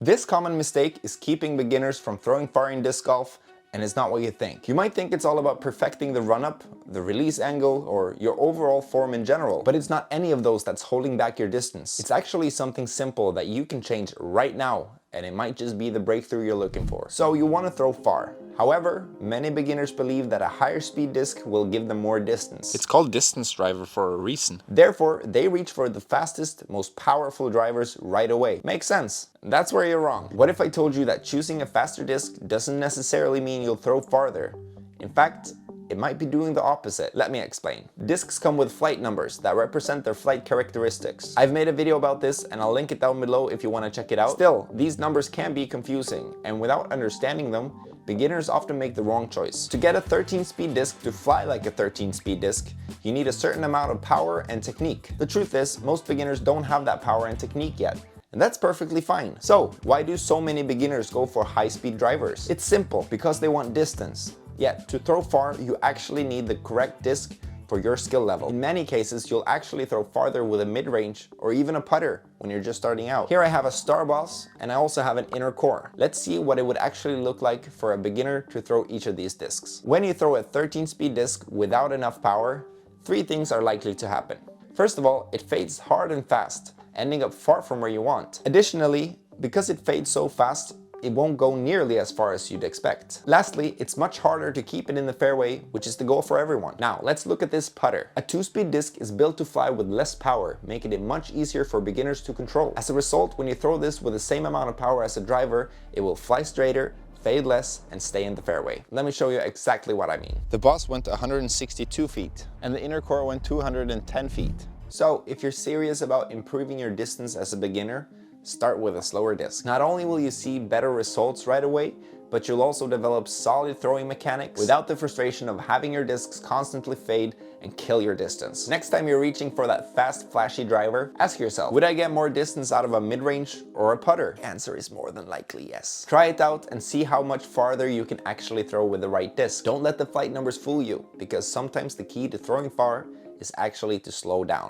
This common mistake is keeping beginners from throwing far in disc golf, and it's not what you think. You might think it's all about perfecting the run-up, the release angle, or your overall form in general, but it's not any of those that's holding back your distance. It's actually something simple that you can change right now, and it might just be the breakthrough you're looking for. So you want to throw far. However, many beginners believe that a higher speed disc will give them more distance. It's called distance driver for a reason. Therefore, they reach for the fastest, most powerful drivers right away. Makes sense. That's where you're wrong. What if I told you that choosing a faster disc doesn't necessarily mean you'll throw farther? In fact, it might be doing the opposite. Let me explain. Discs come with flight numbers that represent their flight characteristics. I've made a video about this and I'll link it down below if you want to check it out. Still, these numbers can be confusing, and without understanding them, beginners often make the wrong choice. To get a 13-speed disc to fly like a 13-speed disc, you need a certain amount of power and technique. The truth is, most beginners don't have that power and technique yet, and that's perfectly fine. So, why do so many beginners go for high-speed drivers? It's simple, because they want distance. Yet, to throw far, you actually need the correct disc for your skill level. In many cases, you'll actually throw farther with a mid-range or even a putter when you're just starting out. Here I have a star boss, and I also have an inner core. Let's see what it would actually look like for a beginner to throw each of these discs. When you throw a 13-speed disc without enough power, three things are likely to happen. First of all, it fades hard and fast, ending up far from where you want. Additionally, because it fades so fast, it won't go nearly as far as you'd expect. Lastly, it's much harder to keep it in the fairway, which is the goal for everyone. Now, let's look at this putter. A 2-speed disc is built to fly with less power, making it much easier for beginners to control. As a result, when you throw this with the same amount of power as a driver, it will fly straighter, fade less, and stay in the fairway. Let me show you exactly what I mean. The boss went 162 feet, and the inner core went 210 feet. So, if you're serious about improving your distance as a beginner, start with a slower disc. Not only will you see better results right away, but you'll also develop solid throwing mechanics without the frustration of having your discs constantly fade and kill your distance. Next time you're reaching for that fast, flashy driver, ask yourself, would I get more distance out of a mid-range or a putter? The answer is more than likely yes. Try it out and see how much farther you can actually throw with the right disc. Don't let the flight numbers fool you, because sometimes the key to throwing far is actually to slow down.